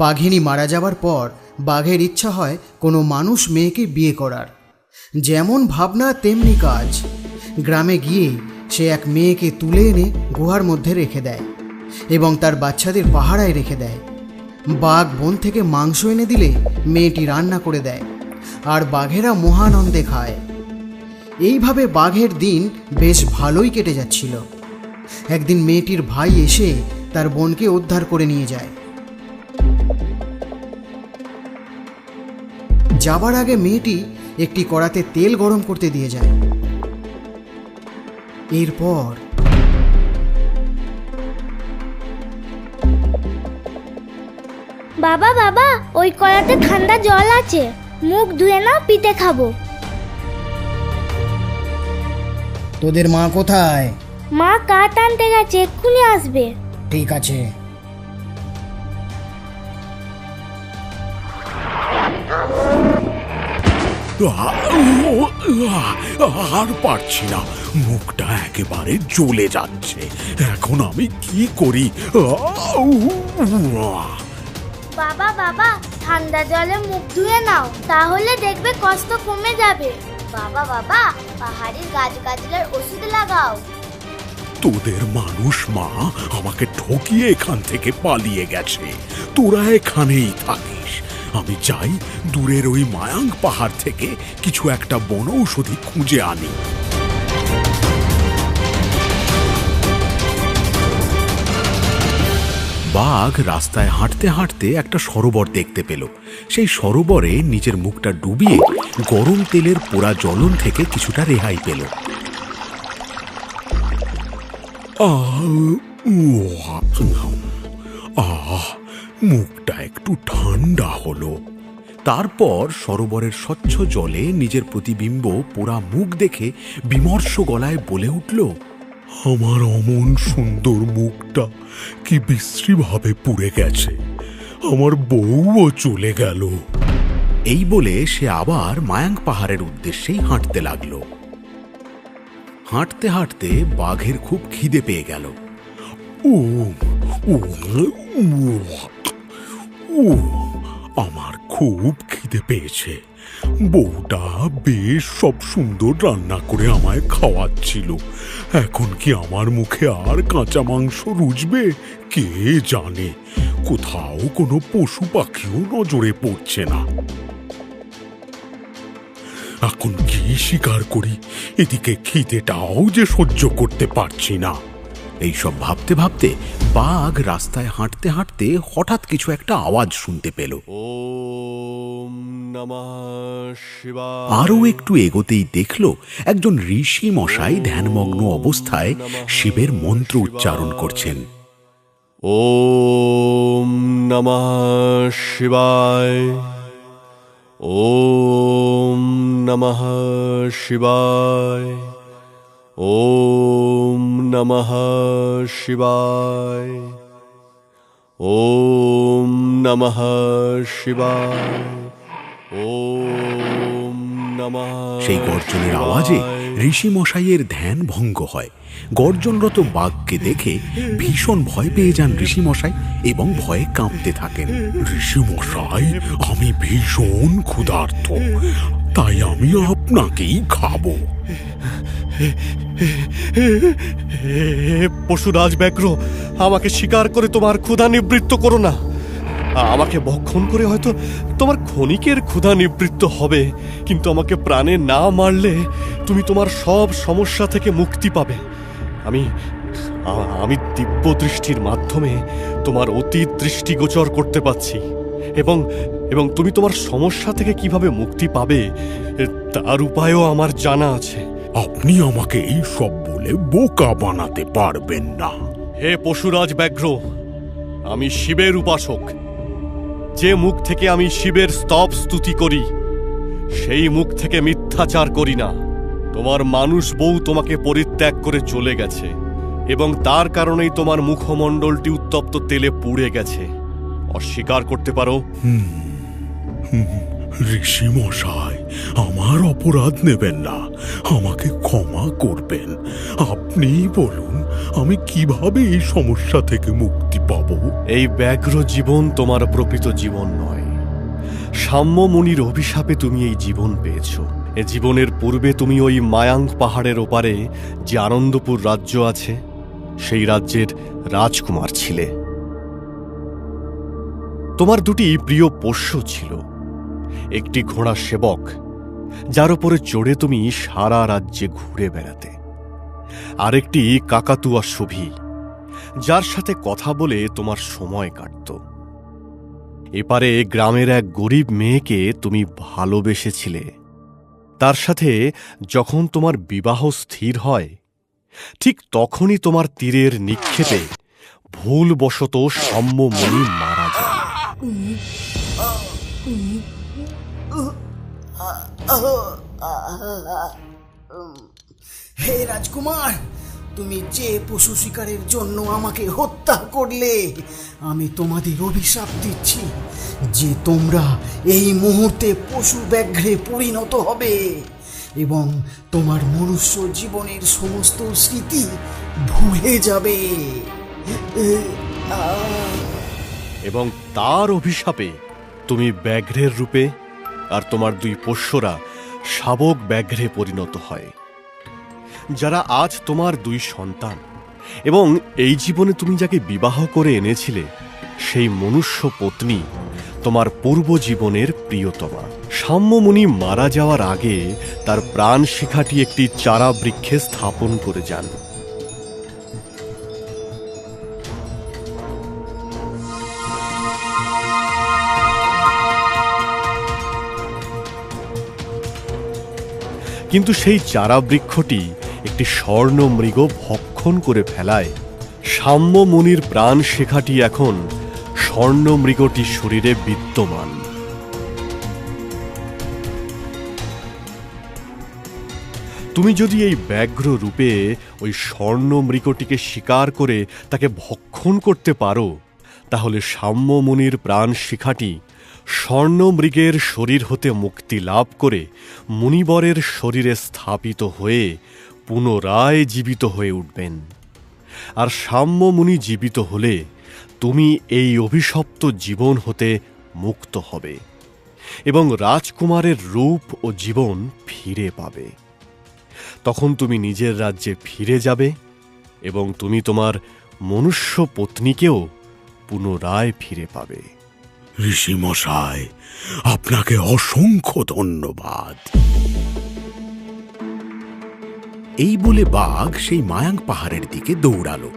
বাঘিনী মারা যাবার পর বাঘের ইচ্ছা হয় কোনো মানুষ মেয়েকে বিয়ে করার। যেমন ভাবনা তেমনি কাজ। গ্রামে গিয়ে সে এক মেয়েকে তুলে এনে গুহার মধ্যে রেখে দেয় এবং তার বাচ্চাদের পাহারায় রেখে দেয়। বাঘ বন থেকে মাংস এনে দিলে মেয়েটি রান্না করে দেয় আর বাঘেরা মহানন্দে খায়। এইভাবে বাঘের দিন বেশ ভালোই কেটে যাচ্ছিল। একদিন মেয়েটির ভাই এসে তার বোনকে উদ্ধার করে নিয়ে যায়। যাবার আগে মেয়েটি একটি কড়াতে তেল গরম করতে দিয়ে যায়। এরপর বাবা বাবা, ওই কড়াতে ঠান্ডা জল আছে, মুখ ধুয়ে নাও, পিঠে খাবো। তোদের মা কোথায়? মা কাঠ আনতে গেছে, এক্ষুনি আসবে। ঠিক আছে। আর পারছি না, মুখটা একেবারে জ্বলে যাচ্ছে। এখন আমি কি করি? বাবা বাবা, ঠান্ডা জলে মুখ ধুয়ে নাও, তাহলে দেখবে কষ্ট কমে যাবে। বাবা বাবা, পাহাড়ি গাছগাছলার ওষুধ লাগাও। তোদের মানুষ মা আমাকে ঠকিয়ে এখান থেকে পালিয়ে গেছে। তোরা এখানেই থাকিস, আমি যাই দূরের ওই মায়াঙ্ক পাহাড় থেকে কিছু একটা বনৌষধি খুঁজে আনি। বাঘ রাস্তায় হাঁটতে হাঁটতে একটা সরোবর দেখতে পেল। সেই সরোবরে নিজের মুখটা ডুবিয়ে গরম তেলের পোড়া জ্বলন থেকে কিছুটা রেহাই পেল। মুখটা একটু ঠান্ডা হলো। তারপর সরোবরের স্বচ্ছ জলে নিজের প্রতিবিম্ব পোড়া মুখ দেখে বিমর্ষ গলায় বলে উঠল, আমার অমন সুন্দর মুখটা কি বিশ্রীভাবে পুড়ে গেছে, আমার বউও চলে গেল। এই বলে সে আবার মায়াঙ্ক পাহাড়ের উদ্দেশ্যেই হাঁটতে লাগলো। হাঁটতে হাঁটতে বাঘের খুব খিদে পেয়ে গেল। আমার খুব খিদে পেয়েছে। বউটা বেশ সব সুন্দর রান্না করে আমায় খাওয়াচ্ছিল। এখন কি আমার মুখে আর কাঁচা মাংস রুচবে কে জানে। কোথাও কোনো পশু পাখিও নজরে পড়ছে না। এখন কি শিকার করি, এদিকে খিদেটাও যে সহ্য করতে পারছি না। এইসব ভাবতে ভাবতে বাঘ রাস্তায় হাঁটতে হাঁটতে হঠাৎ কিছু একটা আওয়াজ শুনতে পেল। ওম নমঃ শিবায়। আরও একটু এগোতেই দেখল একজন ঋষি মশাই ধ্যানমগ্ন অবস্থায় শিবের মন্ত্র উচ্চারণ করছেন। ওম নমঃ শিবায়। ওম নমঃ শিবায়। ওম নমঃ শিবায়। ওম নমঃ শিবায়। ওম নমঃ। সেই গর্জনের আওয়াজে ঋষি মশাইয়ের ধ্যান ভঙ্গ হয়। গর্জনরত বাঘকে দেখে ভীষণ ভয় পেয়ে যান ঋষি মশাই এবং ভয়ে কাঁপতে থাকেন। ঋষি মশাই, আমি ভীষণ ক্ষুধার্ত, তাই আমি আপনাকেই খাবো। পশুরাজ ব্যাঘ্র, আমাকে শিকার করে তোমার ক্ষুধা নিবৃত্ত করো না। আমাকে ভক্ষণ করে হয়তো তোমার ক্ষণিকের ক্ষুধা নিবৃত্ত হবে, কিন্তু আমাকে প্রাণে না মারলে তুমি তোমার সব সমস্যা থেকে মুক্তি পাবে। আমি দিব্য দৃষ্টির মাধ্যমে তোমার অতীত দৃষ্টিগোচর করতে পাচ্ছি এবং তুমি তোমার সমস্যা থেকে কিভাবে মুক্তি পাবে তার উপায়ও আমার জানা আছে। আপনি আমাকে এই সব বলে বোকা বানাতে পারবেন না। হে পশুরাজ ব্যাঘ্র, আমি শিবের উপাসক। যে মুখ থেকে আমি শিবের স্তব স্তুতি করি, সেই মুখ থেকে মিথ্যাচার করি না। তোমার মানুষ বউ তোমাকে পরিত্যাগ করে চলে গেছে এবং তার কারণেই তোমার মুখমণ্ডলটি উত্তপ্ত তেলে পুড়ে গেছে। অস্বীকার করতে পারো? ঋষি মশাই, আমার অপরাধ নেবেন না, আমাকে ক্ষমা করবেন। আপনি বলুন আমি কিভাবে এই সমস্যা থেকে মুক্তি পাবো? এই ব্যগ্র জীবন তোমার প্রকৃত জীবন নয়। সাম্য মুনির অভিশাপে তুমি এই জীবন পেয়েছ। এ জীবনের পূর্বে তুমি ওই মায়াঙ্ক পাহাড়ের ওপারে যে আনন্দপুর রাজ্য আছে, সেই রাজ্যের রাজকুমার ছিলে। তোমার দুটি প্রিয় পোষ্য ছিল, একটি ঘোড়া সেবক যার উপরে চড়ে তুমি সারা রাজ্যে ঘুরে বেড়াতে, আরেকটি কাকাতুয়া সুভি যার সাথে কথা বলে তোমার সময় কাটত। এপারে গ্রামের এক গরিব মেয়েকে তুমি ভালোবেসেছিলে। তার সাথে যখন তোমার বিবাহ স্থির হয়, ঠিক তখনই তোমার তীরের নিক্ষেপে ভুলবশত সাম্য মুনি মারা যায়। হে রাজকুমার, তুমি যে পশু শিকারের জন্য আমাকে হত্যা করলে, আমি তোমাদের অভিশাপ দিচ্ছি যে তোমরা এই মুহূর্তে পশু ব্যাঘ্রে পরিণত হবে এবং তোমার মনুষ্য জীবনের সমস্ত স্মৃতি ভুলে যাবে। এবং তার অভিশাপে তুমি ব্যাঘ্রের রূপে আর তোমার দুই পোষ্যরা শাবক ব্যাঘ্রে পরিণত হয়, যারা আজ তোমার দুই সন্তান। এবং এই জীবনে তুমি যাকে বিবাহ করে এনেছিলে, সেই মনুষ্য পত্নী তোমার পূর্ব জীবনের প্রিয়তমা। সাম্য মুনি মারা যাওয়ার আগে তার প্রাণ শিখাটি একটি চারা বৃক্ষে স্থাপন করে যান। কিন্তু সেই চারা বৃক্ষটি একটি স্বর্ণ মৃগ ভক্ষণ করে ফেলায় সাম্য মুনির প্রাণ শিখাটি এখন স্বর্ণ মৃগটির শরীরে বিদ্যমান। তুমি যদি এই ব্যাঘ্র রূপে ওই স্বর্ণ মৃগটিকে শিকার করে তাকে ভক্ষণ করতে পারো, তাহলে সাম্য মুনির প্রাণ শিখাটি স্বর্ণ মৃগের শরীর হতে মুক্তি লাভ করে মুনিবরের শরীরে স্থাপিত হয়ে পুনরায় জীবিত হয়ে উঠবেন। আর সাম্য মুনি জীবিত হলে তুমি এই অভিশপ্ত জীবন হতে মুক্ত হবে এবং রাজকুমারের রূপ ও জীবন ফিরে পাবে। তখন তুমি নিজের রাজ্যে ফিরে যাবে এবং তুমি তোমার মনুষ্য পত্নীকেও পুনরায় ফিরে পাবে। ঋষি মশাই, আপনাকে অসংখ্য ধন্যবাদ। এই বলে বাঘ সেই মায়াঙ্ক পাহাড়ের দিকে দৌড়ালো।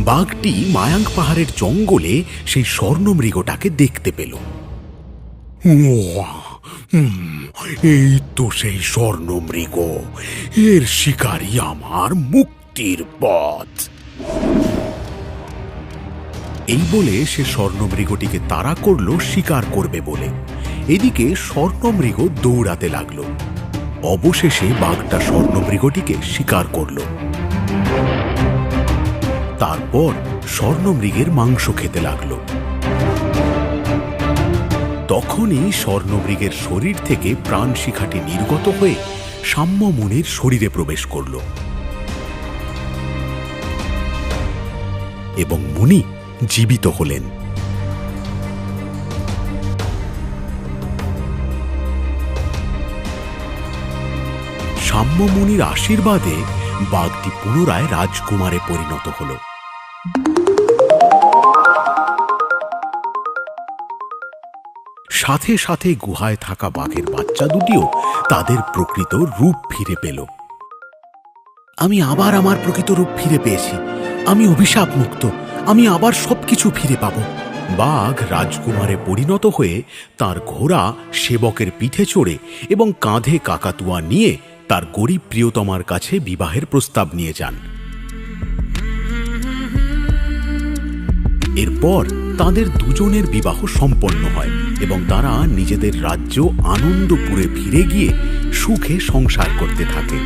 বাঘটি মায়াঙ্ক পাহাড়ের জঙ্গলে সেই স্বর্ণমৃগটাকে দেখতে পেল। এই তো সেই স্বর্ণমৃগ, এর শিকারী আমার মুক্তির পথ। এই বলে সে স্বর্ণমৃগটিকে তাড়া করল শিকার করবে বলে। এদিকে স্বর্ণমৃগ দৌড়াতে লাগলো। অবশেষে বাঘটা স্বর্ণমৃগটিকে শিকার করল। তারপর স্বর্ণমৃগের মাংস খেতে লাগলো। তখনই স্বর্ণমৃগের শরীর থেকে প্রাণ শিখাটি নির্গত হয়ে সাম্য মুনির শরীরে প্রবেশ করল এবং মুনি জীবিত হলেন। সাম্য মুনির আশীর্বাদে বাঘটি পুনরায় রাজকুমারে পরিণত হল। সাথে সাথে গুহায় থাকা বাঘের বাচ্চা দুটিও তাদের প্রকৃত রূপ ফিরে পেল। আমি আবার আমার প্রকৃত রূপ ফিরে পেয়েছি, আমি অভিশাপ মুক্ত, আমি আবার সবকিছু ফিরে পাব। বাঘ রাজকুমারে পরিণত হয়ে তার ঘোড়া সেবকের পিঠে চড়ে এবং কাঁধে কাকাতুয়া নিয়ে তার গরিব প্রিয়তমার কাছে বিবাহের প্রস্তাব নিয়ে যান। এরপর তাদের দুজনের বিবাহ সম্পন্ন হয় এবং তারা নিজেদের রাজ্য আনন্দপুরে ফিরে গিয়ে সুখে সংসার করতে থাকে।